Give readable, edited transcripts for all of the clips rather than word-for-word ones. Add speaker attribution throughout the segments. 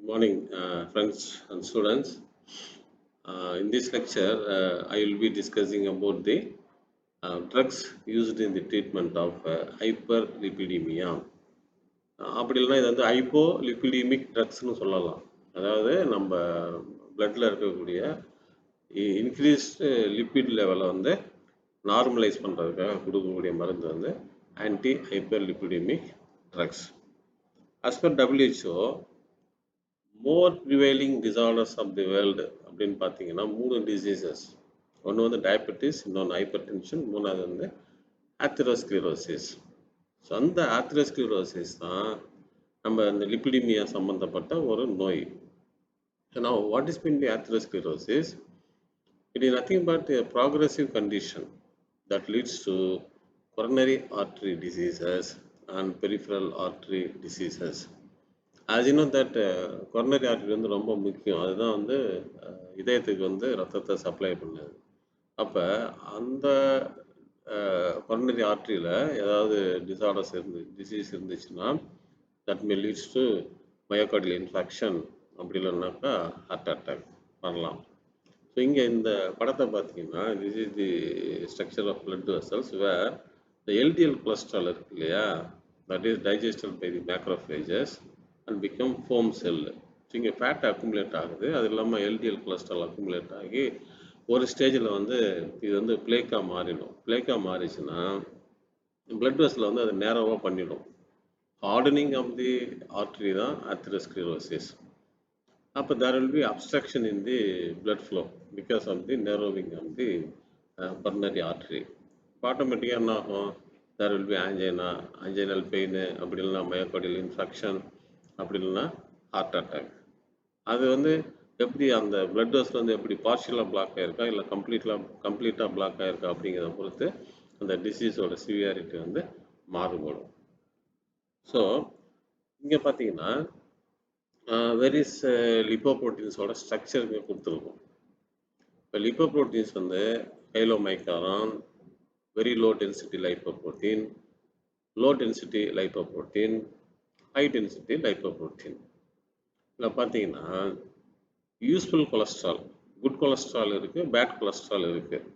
Speaker 1: Good morning, friends and students. In this lecture, I will be discussing about the drugs used in the treatment of hyperlipidemia. அப்படி இல்லைன்னா இது வந்து ஹைப்போலிபிடீமிக் ட்ரக்ஸ்னு சொல்லலாம். அதாவது நம்ம பிளட்டில் இருக்கக்கூடிய இன்க்ரீஸ்டு லிப்பிட் லெவலை வந்து நார்மலைஸ் பண்ணுறதுக்காக கொடுக்கக்கூடிய மருந்து வந்து anti hyperlipidemic drugs. As per WHO, more prevailing disorders of the world அப்படின்னு பார்த்தீங்கன்னா 3 டிசீசஸ். ஒன்று வந்து டயபெட்டிஸ், இன்னொன்று ஹைப்பர் டென்ஷன், மூணாவது வந்து ஆத்திரோஸ்க்ளிரோசிஸ். ஸோ அந்த ஆத்திரோஸ்க்ளிரோசிஸ் தான் நம்ம இந்த லிப்பிடிமியா சம்மந்தப்பட்ட ஒரு நோய். Now, what is been the atherosclerosis? It is nothing but a progressive condition that leads to coronary artery diseases and peripheral artery diseases. As you know that coronary artery வந்து ரொம்ப முக்கியம். அதுதான் வந்து இதயத்துக்கு வந்து ரத்தத்தை சப்ளை பண்ணுது. அப்போ அந்த coronary ஆர்ட்ரியில் ஏதாவது டிசீஸ் இருந்துச்சுன்னா that may leads to myocardial infarction, அப்படி இல்லைன்னாக்கா ஹார்ட் அட்டாக் வரலாம். ஸோ இங்கே இந்த படத்தை பார்த்தீங்கன்னா this is the structure of blood vessels where the LDL cholesterol இருக்கு இல்லையா, that is digested by the macrophages and become foam cell. So இங்கே ஃபேட் அக்குமுலேட் ஆகுது, அது இல்லாமல் எல்டிஎல் கொலஸ்ட்ரால் அக்குமுலேட் ஆகி ஒரு ஸ்டேஜில் வந்து இது வந்து பிளேக்காக மாறிடும். பிளேக்காக மாறிச்சுன்னா பிளட் வெசலில் வந்து அது நேரோவாக பண்ணிடும். ஹார்டனிங் ஆஃப் தி ஆர்ட்ரி தான் ஆத்திரோஸ்க்ளிரோசிஸ். அப்போ there will be obstruction in the blood flow because of the narrowing of the coronary artery. இப்போ ஆட்டோமேட்டிக்காக என்ன ஆகும், there will be anginal pain, அப்படி இல்லைன்னா மயோகார்டியல் இன்ஃபெக்ஷன், அப்படி இல்லைன்னா ஹார்ட் அட்டாக். அது வந்து எப்படி அந்த பிளட் வெசல் வந்து எப்படி பார்ஷியலாக பிளாக் ஆகிருக்கா இல்லை கம்ப்ளீட்டாக பிளாக் ஆகிருக்கா அப்படிங்கிறத பொறுத்து அந்த டிசீஸோட சிவியாரிட்டி வந்து மாறுபடும். ஸோ இங்கே பார்த்தீங்கன்னா வெரிஸ் லிப்போப்ரோட்டீன்ஸோட ஸ்ட்ரக்சர் இங்கே கொடுத்துருக்கோம். இப்போ லிப்போப்ரோட்டீன்ஸ் வந்து chylomicron, very low density lipoprotein, low density lipoprotein, high density lipoprotein. இதில் பார்த்தீங்கன்னா யூஸ்ஃபுல் கொலஸ்ட்ரால், குட் கொலஸ்ட்ரால் இருக்குது, பேட் கொலஸ்ட்ரால் இருக்குது.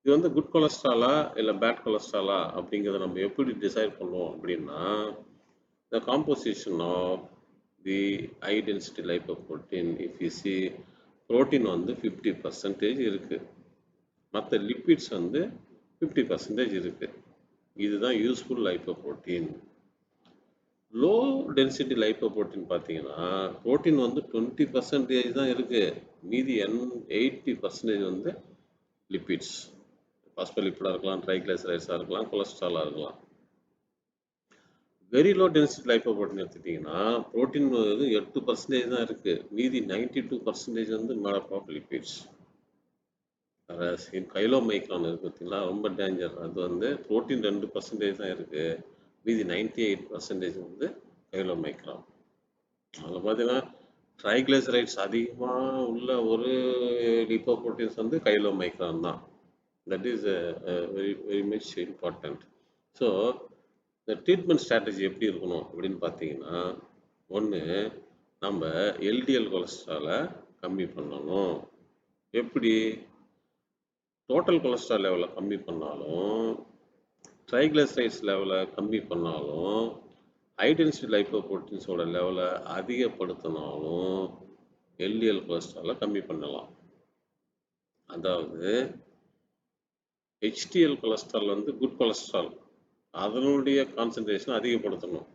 Speaker 1: இது வந்து குட் கொலஸ்ட்ராலா இல்லை பேட் கொலஸ்ட்ராலா அப்படிங்கிறத நம்ம எப்படி டிசைட் பண்ணுவோம் அப்படின்னா, the composition of the high density lipoprotein, if you see protein வந்து 50% இருக்குது, மற்ற லிப்பிட்ஸ் வந்து 50% இருக்குது. இதுதான் useful lipoprotein. Low density lipoprotein பார்த்தீங்கன்னா புரோட்டீன் வந்து 20% தான் இருக்குது, மீதி 80% வந்து லிப்பிட்ஸ், பாஸ்போலிப்பிடாக இருக்கலாம், ட்ரைக்ளைசரைட்ஸாக இருக்கலாம், கொலஸ்ட்ராலாக இருக்கலாம். வெரி லோ டென்சிட்டி லைப்போப்ரோட்டீன் எடுத்துட்டிங்கன்னா புரோட்டீன் வந்து 8% தான் இருக்குது, மீதி 92% வந்து மேடப் ஆஃப் லிப்பிட்ஸ். கைலோமைக்ரான் இருக்குது பார்த்தீங்களா, ரொம்ப டேஞ்சர். அது வந்து புரோட்டீன் 2% தான் இருக்குது, மீதி 98% வந்து கைலோமைக்ரான். அதில் பார்த்தீங்கன்னா ட்ரைக்ளைசரைட்ஸ் அதிகமாக உள்ள ஒரு லிப்போப்ரோட்டீன்ஸ் வந்து கைலோமைக்ரான் தான். That is very very much important. So இந்த ட்ரீட்மெண்ட் ஸ்ட்ராட்டஜி எப்படி இருக்கணும் அப்படின்னு பார்த்தீங்கன்னா, ஒன்று நம்ம எல்டிஎல் கொலஸ்ட்ராலை கம்மி பண்ணணும். எப்படி? டோட்டல் கொலஸ்ட்ரால் லெவலை கம்மி பண்ணாலும், ட்ரைக்ளைசரைட்ஸ் லெவலை கம்மி பண்ணாலும், ஹை டென்சிட்டி லைப்போப்ரோட்டீன்ஸோட லெவலை அதிகப்படுத்தினாலும் எல்டிஎல் கொலஸ்ட்ராலை கம்மி பண்ணலாம். அதாவது HDL கொலஸ்ட்ரால் வந்து குட் கொலஸ்ட்ரால், அதனுடைய கான்சன்ட்ரேஷன் அதிகப்படுத்தணும்.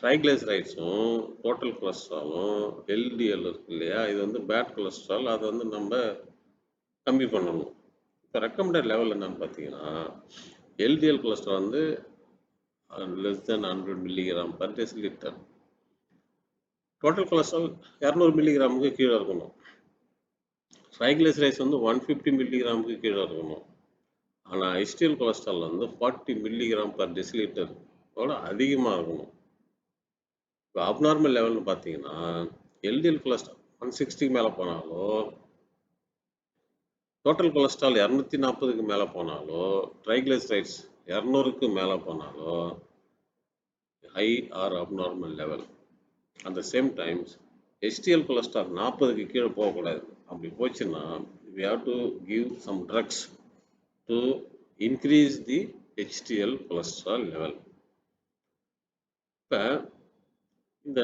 Speaker 1: ட்ரைக்ளைசரைட்ஸும் டோட்டல் கொலஸ்ட்ராலும் எல்டிஎல் இருக்கு இல்லையா, இது வந்து பேட் கொலஸ்ட்ரால், அதை வந்து நம்ம கம்மி பண்ணணும். இப்போ ரெக்கமெண்டட் லெவல் என்னன்னு பார்த்தீங்கன்னா, எல்டிஎல் கொலஸ்ட்ரால் வந்து less than 100 milligram per deciliter. Total cholesterol 200 மில்லிகிராமுக்கு கீழே இருக்கணும். ட்ரைக்ளைசரைட்ஸ் வந்து 150 மில்லிகிராமுக்கு கீழே இருக்கணும். ஆனால் HDL கொலஸ்ட்ரால் வந்து 40 மில்லிகிராம் பர் டெசிலிட்டர் அதிகமாக இருக்கணும். இப்போ அப்நார்மல் லெவல்னு பார்த்தீங்கன்னா எல்டிஎல் கொலஸ்ட்ரால் 160 மேலே போனாலோ, டோட்டல் கொலஸ்ட்ரால் 240க்கு மேலே போனாலோ, ட்ரைக்ளைசரைட்ஸ் 200க்கு மேலே போனாலோ high R abnormal level. At the same time, HDL cholesterol 40க்கு கீழே போகக்கூடாது. அப்படி போச்சுன்னா we have to give some drugs to increase the HDL cholesterol level. இப்போ இந்த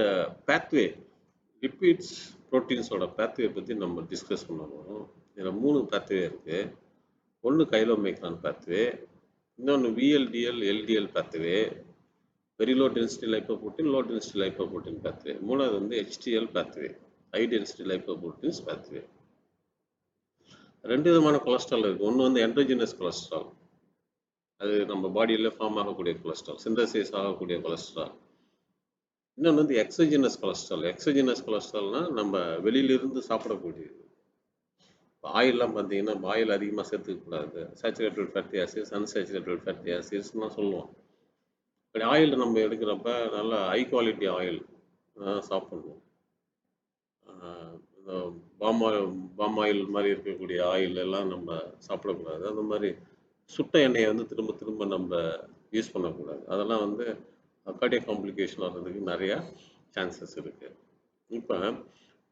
Speaker 1: pathway லிப்பிட்ஸ் ப்ரோட்டீன்ஸோட pathway பற்றி நம்ம டிஸ்கஸ் பண்ணணும். இதில் 3 pathway இருக்கு. ஒன்று கைலோமைக்ரான் pathway, இன்னொன்று VLDL LDL pathway, very low density lipoprotein, low density lipoprotein pathway. மூணாவது வந்து HDL pathway, high density lipoproteins pathway. ரெண்டு விதமான கொலஸ்ட்ரால் இருக்கு. ஒன்று வந்து எண்டோஜினஸ் கொலஸ்ட்ரால், அது நம்ம பாடியில் ஃபார்ம் ஆகக்கூடிய கொலஸ்ட்ரால், சிந்தசைஸ் ஆகக்கூடிய கொலஸ்ட்ரால். இன்னொன்று வந்து எக்ஸோஜினஸ் கொலஸ்ட்ரால். எக்ஸோஜினஸ் கொலஸ்ட்ரால்னா நம்ம வெளியிலிருந்து சாப்பிடக்கூடியது. ஆயிலெலாம் பார்த்தீங்கன்னா ஆயில் அதிகமாக சேர்த்துக்கக்கூடாது. Saturated fatty acids, unsaturated fatty ஆசிட்ஸ்லாம் சொல்லுவோம். இப்படி ஆயில் நம்ம எடுக்கிறப்ப நல்லா ஹை குவாலிட்டி ஆயில் சாப்பிடணும். இந்த பாம் ஆயில் மாதிரி இருக்கக்கூடிய ஆயில் எல்லாம் நம்ம சாப்பிடக்கூடாது. அந்த மாதிரி சுட்ட எண்ணெயை வந்து திரும்ப திரும்ப நம்ம யூஸ் பண்ணக்கூடாது. அதெல்லாம் வந்து கார்டியாக் காம்ப்ளிகேஷன் வர்றதுக்கு நிறையா சான்சஸ் இருக்குது. இப்போ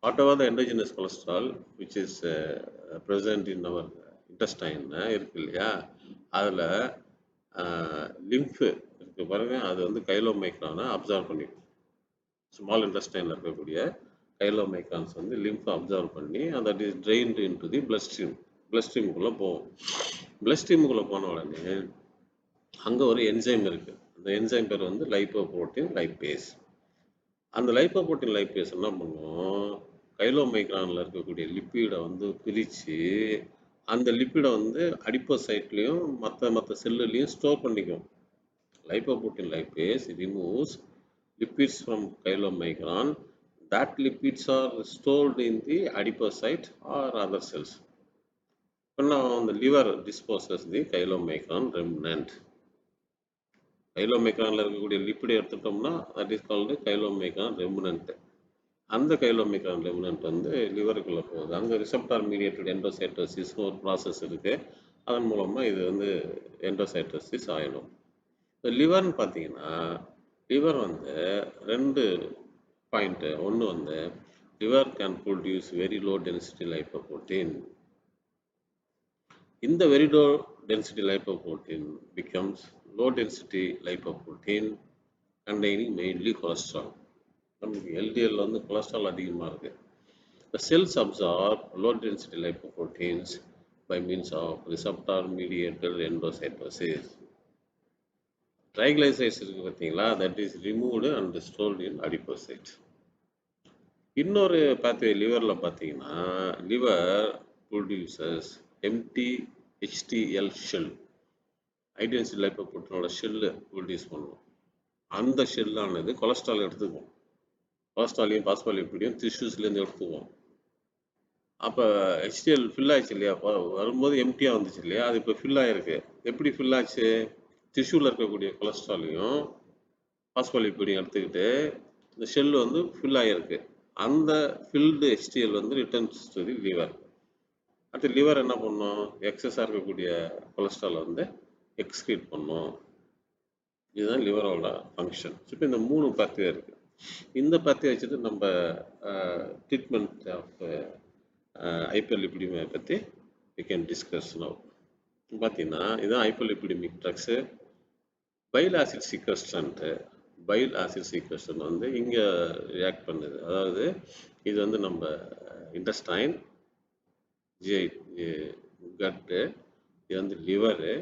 Speaker 1: whatever the endogenous cholesterol which is present in our intestine இருக்கு இல்லையா, அதில் லிம்ஃபு இருக்கு பாருங்க, அது வந்து கைலோமைக்ரானை அப்சர்வ் பண்ணிக்கும். ஸ்மால் இன்டெஸ்டைனில் இருக்கக்கூடிய கைலோமைக்ரான்ஸ் வந்து லிம்ஃபை அப்சர்வ் பண்ணி that is drained in to the blood stream. Blood ஸ்ட்ரீமுக்குள்ளே போகும். பிளட் ஸ்ட்ரீமுக்குள்ளே போன உடனே அங்கே ஒரு என்சைம் இருக்குது. அந்த என்சைம் பேர் வந்து லைப்போப்ரோட்டீன் லைப்பேஸ். அந்த லைப்போப்ரோட்டீன் லைப்பேஸ் என்ன பண்ணும், கைலோமைக்ரானில் இருக்கக்கூடிய லிப்பிடை வந்து பிரித்து அந்த லிப்பிடை வந்து அடிப்போசைட்லேயும் மற்ற செல்லுலேயும் ஸ்டோர் பண்ணிக்கும். Lipoprotein lipase removes lipids from chylomicron. That lipids are stored in the adipocyte or other cells. Now the liver disposes the chylomicron remnant. Chylomicronல இருக்கக்கூடிய லிப்பிடை எடுத்துட்டோம்னா that is called chylomicron remnant. அந்த chylomicron remnant வந்து லிவருக்குள்ளே போகுது. அங்கே receptor mediated endocytosis ஒரு process இருக்குது. அதன் மூலமாக இது வந்து எண்டோசைட்டோசிஸ் ஆகிடும். இப்போ லிவர்னு பார்த்தீங்கன்னா லிவர் வந்து 2 பாயிண்ட். ஒன்று வந்து liver can produce very low density lipoprotein. இந்த very low density lipoprotein becomes low density lipoprotein containing mainly cholesterol. நமக்கு எல்டிஎல் வந்து கொலஸ்ட்ரால் அதிகமாக இருக்குது. The cells absorb low density lipoproteins by means of receptor mediated endocytosis. Triglycerides இருக்கு பார்த்தீங்களா, that is removed and stored in adipocyte. இன்னொரு pathway லிவரில் பார்த்தீங்கன்னா liver produces empty HDL shell. High density லைப்போப்ரோட்டீனோட ஷெல்லு ப்ரொடியூஸ் பண்ணும். அந்த ஷெல்லானது கொலஸ்ட்ரால் எடுத்துக்கும். கொலஸ்ட்ராலையும் பாஸ்போலிப்பிடையும் டிஷ்யூஸ்லேருந்து எடுத்துக்குவோம். அப்போ HDL ஃபில் ஆச்சு இல்லையா, வரும்போது எம்டியாக வந்துச்சு இல்லையா, அது இப்போ ஃபில் ஆகிருக்கு. எப்படி ஃபில் ஆச்சு, டிஷ்யூவில் இருக்கக்கூடிய கொலஸ்ட்ராலையும் பாஸ்போலிப்பிடையும் எடுத்துக்கிட்டு இந்த ஷெல் வந்து ஃபில் ஆகிருக்கு. அந்த ஃபில்டு HDL வந்து ரிட்டர்ன்ஸ் டு தி லிவர். அடுத்து லிவர் என்ன பண்ணும், எக்ஸஸாக இருக்கக்கூடிய கொலஸ்ட்ரால் வந்து எக்ஸ்க்ரீட் பண்ணும். இதுதான் லிவரோட ஃபங்க்ஷன். இப்போ இந்த 3 pathway இருக்குது. இந்த pathway வச்சுட்டு நம்ம ட்ரீட்மெண்ட் ஆஃப் ஹைப்பர்லிபிடிமியா பற்றி we can discuss now. பார்த்தீங்கன்னா இதுதான் hyperlipidemic drugs. Bile acid sequestrant. Bile acid sequestrant வந்து இங்கே ரியாக்ட் பண்ணுது. அதாவது இது வந்து நம்ம இன்டெஸ்டைன், ஜிஐ கட்டு, இது வந்து லிவரு,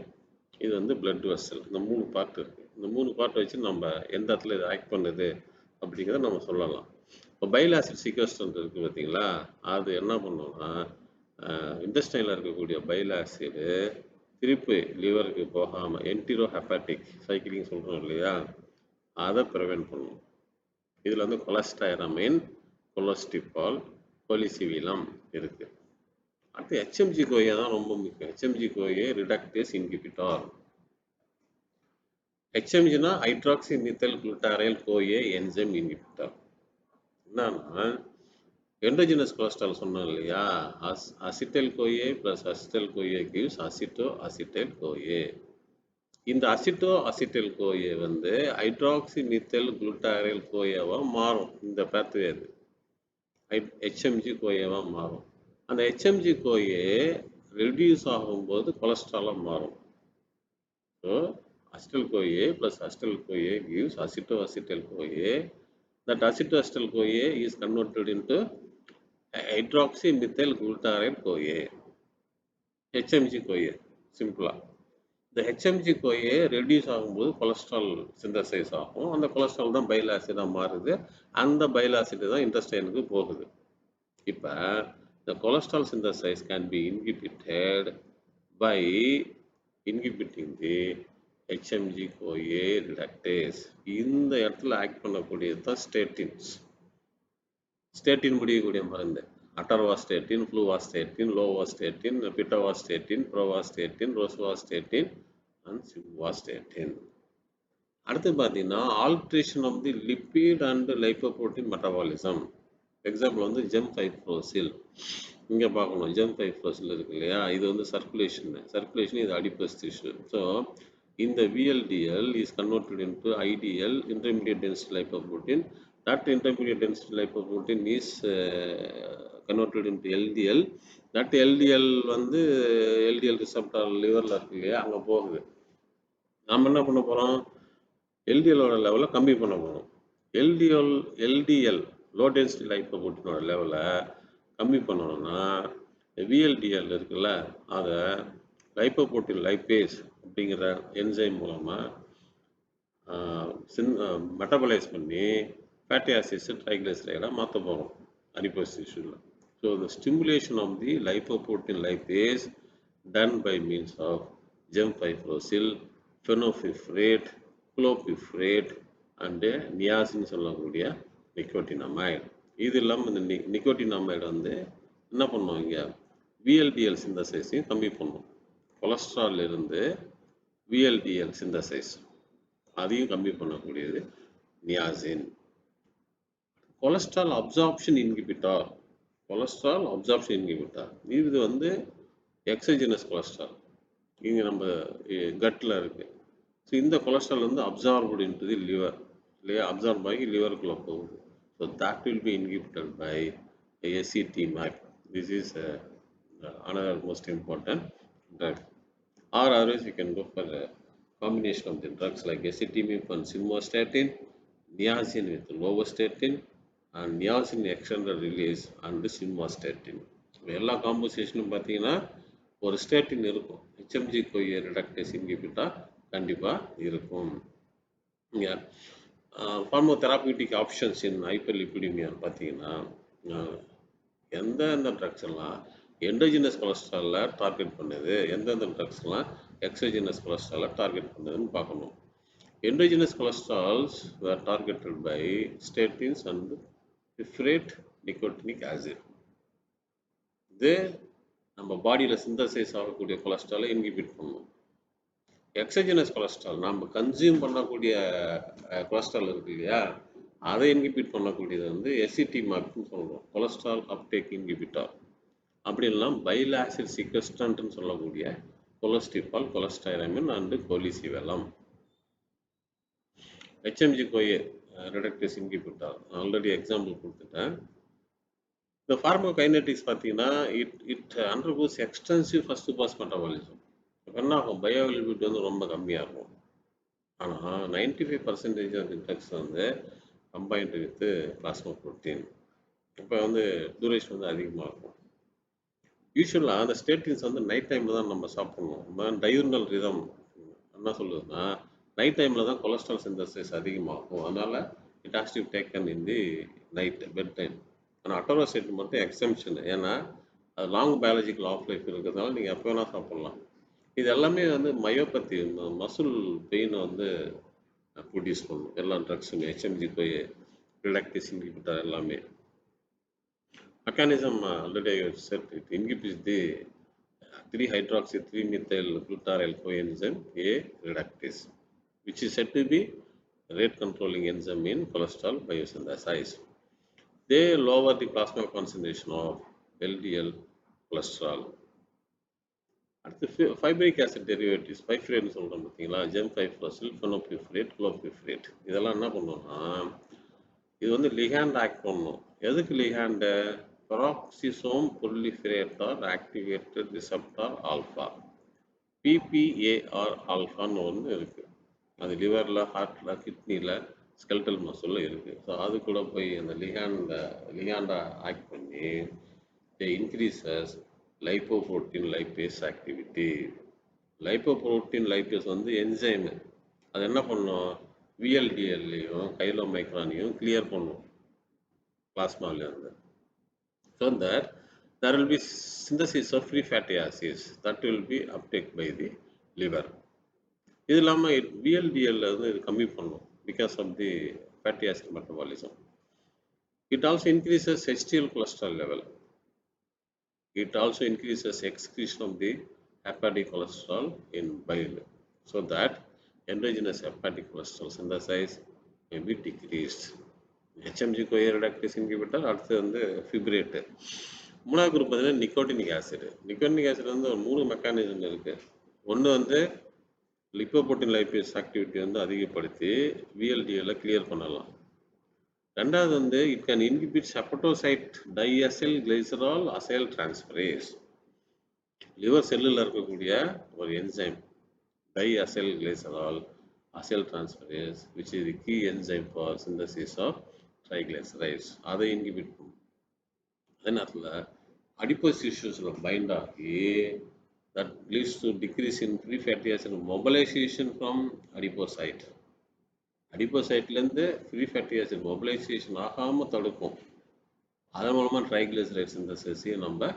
Speaker 1: இது வந்து பிளட் வெசல். இந்த 3 பார்ட் இருக்குது. இந்த 3 பார்ட் வச்சு நம்ம எந்த இடத்துல இது ஆக்ட் பண்ணுது அப்படிங்கிறத நம்ம சொல்லலாம். இப்போ பைல் ஆசிட் சீக்வெஸ்ட்ரண்ட் இருக்குது பார்த்தீங்களா, அது என்ன பண்ணுவோம்னா இன்டெஸ்டைனில் இருக்கக்கூடிய பைல் ஆசிடு திருப்பி லிவருக்கு போகாமல் என்டிரோ ஹெப்பாட்டிக் சைக்கிளிங் சொல்கிறோம் இல்லையா, அதை ப்ரிவென்ட் பண்ணும். இதில் வந்து கொலஸ்டைரமைன், கொலஸ்டிபால், கொலிசிவிலம் இருக்குது. அடுத்து HMG கோயை தான் ரொம்ப முக்கியம். HMG CoA reductase inhibitor. HMGனா hydroxy methyl glutaryl CoA enzyme inhibitor. என்னன்னா எண்டோஜினஸ் கொலஸ்ட்ரால் சொன்னோம் இல்லையா, acetyl CoA plus acetyl CoA gives aceto acetyl CoA. இந்த அசிட்டோ அசிட்டைல் கோயை வந்து ஹைட்ராக்சி மீத்தல் குளுட்டாரைல் கோயாவா மாறும். இந்த பேத்வே அது ஹெச்எம்ஜி கோயாவா மாறும். அந்த ஹெச்எம்ஜி கோயே ரெடியூஸ் ஆகும்போது கொலஸ்ட்ராலாக மாறும். So acetyl CoA plus acetyl CoA gives acetoacetyl CoA. That acetoacetyl CoA is converted into hydroxymethyl glutarate CoA. HMG CoA, simple. இந்த ஹெச்எம்ஜி கோயே ரெடியூஸ் ஆகும்போது கொலஸ்ட்ரால் சிந்தசைஸ் ஆகும். அந்த கொலஸ்ட்ரால் தான் பைல் ஆசிடாக மாறுது. அந்த பைல் ஆசிட் தான் இன்டெஸ்டைனுக்கு போகுது. இப்போ the cholesterol synthesis can be inhibited by inhibiting the HMG-CoA reductase. இந்த இடத்துல ஆக்ட் பண்ணக்கூடியது தான் ஸ்டேட்டின்ஸ். ஸ்டேட்டின் முடியக்கூடிய மருந்து அட்டர்வாஸ்டேட்டின், ஃப்ளூவாஸ்டேட்டின், லோவாஸ்டேட்டின், பிட்டவாஸ்டேட்டின், ப்ரோவாஸ்டேட்டின், ரோஸ்வாஸ்டேட்டின் அண்ட் சிம்வாஸ்டேட்டின். அடுத்து பார்த்தீங்கன்னா alteration of the lipid and lipoprotein metabolism. Example வந்து ஜெம் ஃபைப்ரோசில். இங்கே பார்க்கணும், ஜெம் ஃபைப்ரோசில் இருக்கு இல்லையா, இது வந்து சர்க்குலேஷன், இது அடிப்பஸ் டிஷ்யூ. ஸோ இந்த VLDL is converted into IDL, intermediate density lipoprotein. That intermediate density lipoprotein is converted into LDL. That LDL வந்து LDL receptor லிவரில் இருக்கு இல்லையா, அங்கே போகுது. நாம் என்ன பண்ண போகிறோம், LDLோட லெவலை கம்மி பண்ண போகிறோம். LDL லோ டென்சிட்டி லைப்போப்ரோட்டீனோட லெவலை கம்மி பண்ணணும்னா VLDL இருக்குல்ல, அதை லைப்போப்ரோட்டீன் லைப்பேஸ் அப்படிங்கிற என்சைம் மூலமாக மெட்டபலைஸ் பண்ணி ஃபேட்டி ஆசிட்ஸ் ட்ரைக்ளிசரைடாக மாற்ற போகிறோம் அடிப்போஸ் டிஷ்யூவில். So the stimulation of the lipoprotein lipase done by means of gemfibrozil, fenofibrate, clofibrate and நியாசின்னு சொல்லக்கூடிய நிக்கோட்டினமைடு. இது இல்லாமல் இந்த நிக்கோட்டினமைடு வந்து என்ன பண்ணுவோம், இங்கே VLDL சிந்தசைஸையும் கம்மி பண்ணும். கொலஸ்ட்ரால் இருந்து VLDL சிந்தசைஸ் அதையும் கம்மி பண்ணக்கூடியது நியாசின். Cholesterol absorption inhibitor. இது வந்து எக்ஸோஜெனஸ் கொலஸ்ட்ரால், இங்கே நம்ம கட்டில் இருக்கு. ஸோ இந்த கொலஸ்ட்ரால் வந்து அப்சார்ப்டு இன்டு தி லிவர் இல்லையா, அப்சார்ப் ஆகி லிவருக்குள்ளே போகுது. So that will be inhibited by ACT-MAP. This is another most important drug. Or otherwise you can go for a combination of the drugs like ACT-MAP and simvastatin, niacin with lovastatin, and niacin extended release and simvastatin. எல்லா காம்போசிஷனும் பார்த்தீங்கன்னா ஒரு ஸ்டேட்டின் இருக்கும். HMG-CoA reductase inhibitor கண்டிப்பாக இருக்கும். இங்கே pharmacotherapeutic options in hyperlipidemia பார்த்தீங்கன்னா எந்தெந்த drugs எல்லாம் எண்டோஜினஸ் கொலஸ்ட்ராலில் டார்கெட் பண்ணுது, எந்தெந்த ட்ரக்ஸ்லாம் எக்ஸோஜினஸ் கொலஸ்ட்ராலை டார்கெட் பண்ணுதுன்னு பார்க்கணும். Endogenous cholesterols were targeted by statins and fibrate nicotinic acid. இது நம்ம பாடியில் சிந்தசைஸ் ஆகக்கூடிய கொலஸ்ட்ராலை இன்ஹிபிட் பண்ணும். எக்ஸோஜினஸ் கொலஸ்ட்ரால் நம்ம கன்சியூம் பண்ணக்கூடிய கொலஸ்ட்ரால் இருக்கு இல்லையா, அதை இன்ஹிபிட் பண்ணக்கூடியது வந்து ACT-MAPன்னு சொல்கிறோம், கொலஸ்ட்ரால் அப்டேக் இன்ஹிபிட்டார். அப்படி இல்லைனா பைல் ஆசிட் சீக்வெஸ்ட்ரண்ட்னு சொல்லக்கூடிய colestipol, cholestyramine and colesevelam. HMG-CoA reductase inhibitor already example கொடுத்துட்டேன். இந்த ஃபார்மோகைனெட்டிக்ஸ் பார்த்தீங்கன்னா it undergoes extensive first pass metabolism. இப்போ என்ன ஆகும், பயோஅவைலபிலிட்டி வந்து ரொம்ப கம்மியாக இருக்கும். ஆனால் 95% ஆஃப் தி ட்ரக்ஸ் வந்து கம்பைன்டு வித் பிளாஸ்மா ப்ரோட்டீன். இப்போ வந்து டூரேஷன் வந்து அதிகமாக இருக்கும். யூஸ்வலாக அந்த ஸ்டேட்டின்ஸ் வந்து நைட் டைமில் தான் நம்ம சாப்பிடணும். நம்ம டயூர்னல் ரிதம் என்ன சொல்லுதுன்னா, நைட் டைமில் தான் கொலஸ்ட்ரால் சிந்தசைஸ் அதிகமாகும். அதனால் it has to taken in the night bed time. ஆனால் அட்டோரோஸ்டேட்டின் மட்டும் எக்ஸம்ஷன். ஏன்னா அது லாங் பயாலஜிக்கல் ஆஃப் லைஃப் இருக்கிறதுனால நீங்கள் எப்போ வேணால் சாப்பிட்லாம். இது எல்லாமே வந்து மயோபதி, மசில் பெயினை வந்து ப்ரொடியூஸ் பண்ணும். எல்லா ட்ரக்ஸுமே HMG-CoA reductase inhibitor எல்லாமே. Mechanism already I have said, it inhibits the 3-hydroxy-3-methyl glutaryl coenzyme A reductase, which is said to be rate controlling enzyme in cholesterol biosynthesis. They lower the plasma concentration of LDL cholesterol. அடுத்து ஃபைப்ரிக் acid derivatives பைஃப்ரேட்னு சொல்கிறோம் பார்த்தீங்களா, GeM ஃபைப்ரோசில், ஃபெனோபிஃப்ரேட், குளோபிஃப்ரேட் இதெல்லாம் என்ன பண்ணுவோம்னா, இது வந்து ligand act பண்ணும். எதுக்கு ligand? Peroxisome proliferator activated receptor alpha, PPAR ஆல்ஃபான்னு ஒன்று இருக்குது. அது லிவரில், ஹார்ட்டில், கிட்னியில், ஸ்கெல்டல் மசிலில் இருக்குது. ஸோ அது கூட போய் அந்த லிகாண்டை ஆக்ட் பண்ணி increases lipoprotein lipase activity. Lipoprotein lipase வந்து என்சைமு. அது என்ன பண்ணும்? விஎல்டிஎல்லையும் கைலோமைக்ரானையும் கிளியர் பண்ணும் பிளாஸ்மாவிலேருந்து. So that there will be synthesis of free fatty acids that will be uptake by the liver. இது இல்லாமல் விஎல்டிஎல் வந்து இது கம்மி பண்ணும் because of the fatty acid metabolism. It also increases HDL cholesterol level. It also increases excretion of the hepatic cholesterol in bile, so that endogenous hepatic cholesterol synthesis may be decreased. HMG CoA reductase inhibitor, அடுத்து வந்து ஃபிப்ரேட்டு. மூணாவது group பார்த்தீங்கன்னா nicotinic acid. Nicotinic acid வந்து ஒரு 3 mechanism இருக்குது. ஒன்று வந்து lipoprotein lipase activity வந்து அதிகப்படுத்தி விஎல்டிஎல்ல கிளியர் பண்ணலாம். ரெண்டாவது வந்து it can inhibit hepatocyte diacyl glycerol acyl transferase. Liver செல்லில் இருக்கக்கூடிய ஒரு enzyme diacyl glycerol acyl transferase which is the key enzyme for synthesis of triglycerides. அதை இன்ஹிபிட் பண்ணும். அதே நேரத்தில் அடிப்போஸ் டிஷ்யூஸில் பைண்ட் ஆகி that leads to decrease in free fatty acid mobilization from adipocyte. அடிப்போசைட்லேருந்து ஃப்ரீ ஃபேட்டி ஆசிட் மொபிலைசேஷன் ஆகாமல் தடுக்கும். அதன் மூலமாக ட்ரைகிளைசரைட் சிந்தசிஸையும் நம்ம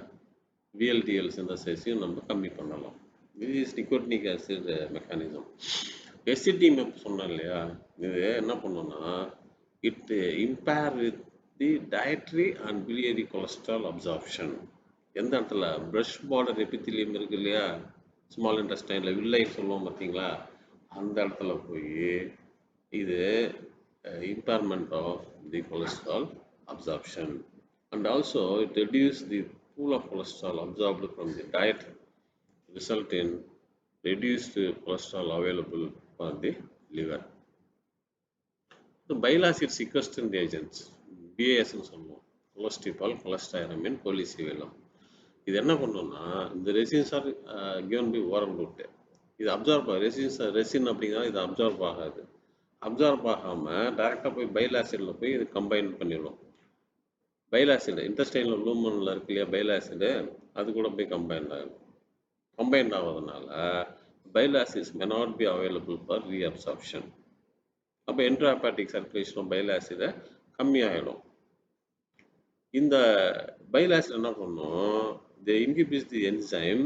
Speaker 1: விஎல்டிஎல் சிந்தசிஸையும் நம்ம கம்மி பண்ணலாம். இது இஸ் நிக்கோட்டினிக் ஆசிட் மெக்கானிசம். எஸ்சிடிஎம் சொன்னேன் இல்லையா, இது என்ன பண்ணுன்னா it impair with the dietary and biliary cholesterol absorption. எந்த இடத்துல? ப்ரஷ் பார்டர் எபித்திலியம் இருக்கு இல்லையா, ஸ்மால் இன்டெஸ்டைனில் வில்லை சொல்லுவோம் பார்த்தீங்களா, அந்த இடத்துல போய் இது impairment of the cholesterol absorption and also it reduce the pool of cholesterol absorbed from the diet, result in reduced cholesterol available for the liver. The bile acid sequestering agents BAS னு சொல்லுவோம், கொலஸ்ட்ரிபால், கொலஸ்டைரமின், கோலிசிவலம். இது என்ன பண்ணுன்னா இந்த resins are given by oral route. இது absorb resin அப்படிங்கிறத இது absorb ஆகாது. அப்சார்ப் ஆகாமல் டைரெக்டாக போய் பைல் ஆசிடில் போய் இது கம்பைன் பண்ணிடும். பைல் ஆசிடு இன்டெஸ்டைனில் லூமனில் இருக்கு இல்லையா, பைல் ஆசிடு அது கூட போய் கம்பைன் ஆகும். கம்பைன் ஆகிறதுனால bile acids may not be available for reabsorption. அப்போ என்ட்ரோஹெப்பாட்டிக் சர்க்குலேஷன் ஆஃப் பைல் ஆசிடை கம்மியாகிடும். இந்த பைல் ஆசிட் என்ன பண்ணும்? They inhibits the enzyme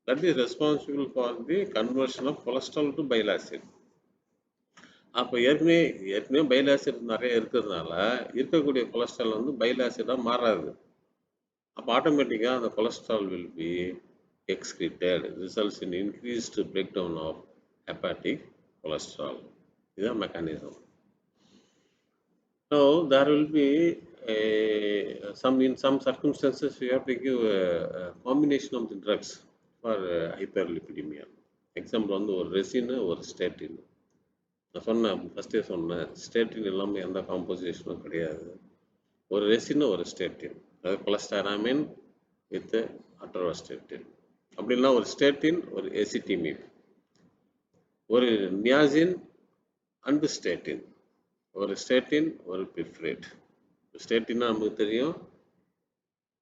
Speaker 1: that is responsible for the conversion of cholesterol to bile acid. அப்போ ஏற்கனவே பைல் ஆசிட் நிறைய இருக்கிறதுனால இருக்கக்கூடிய கொலஸ்ட்ரால் வந்து பைல் ஆசிடாக மாறாது. அப்போ ஆட்டோமேட்டிக்காக அந்த cholesterol will be excreted, results in increased break down of hepatic cholesterol. இதுதான் mechanism. So there will be in some circumstances we have to give a combination of the drugs for hyperlipidemia. Example வந்து ஒரு resin, ஒரு ஸ்டேட்டின். நான் சொன்னேன், ஃபஸ்ட்டே சொன்னேன், ஸ்டேட்டின் இல்லாமல் எந்த காம்போசிஷனும் கிடையாது. ஒரு ரெசின், ஒரு ஸ்டேட்டின், அதாவது கொலஸ்டைராமின் வித் அட்டரோஸ்டேட்டின். அப்படின்னா ஒரு ஸ்டேட்டின், ஒரு எசிட்டிமின், ஒரு நியாசின் அண்ட் ஸ்டேட்டின், ஒரு ஸ்டேட்டின், ஒரு பிஃப்ரேட். ஸ்டேட்டின்னா நமக்கு தெரியும்,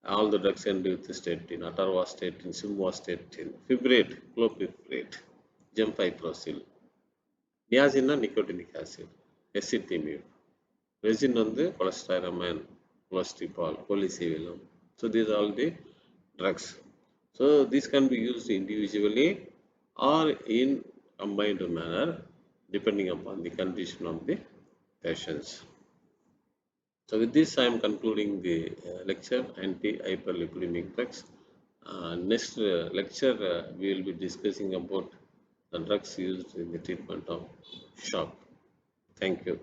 Speaker 1: all the drugs end with statin, atorvastatin, simvastatin, fibrate, clopidogrel, gemfibrozil. நியாசின்னா நிக்கோட்டினிக் ஆசிட், எசிட்டிமின். ரெசின் வந்து cholestyramine, colestipol, colesevelam. So these are all the drugs. So these can be used individually or in combined manner depending upon the condition of the patients. So with this I am concluding the lecture, anti-hyperlipidemic drugs. Next lecture we will be discussing about the drugs used in the treatment of shock. Thank you.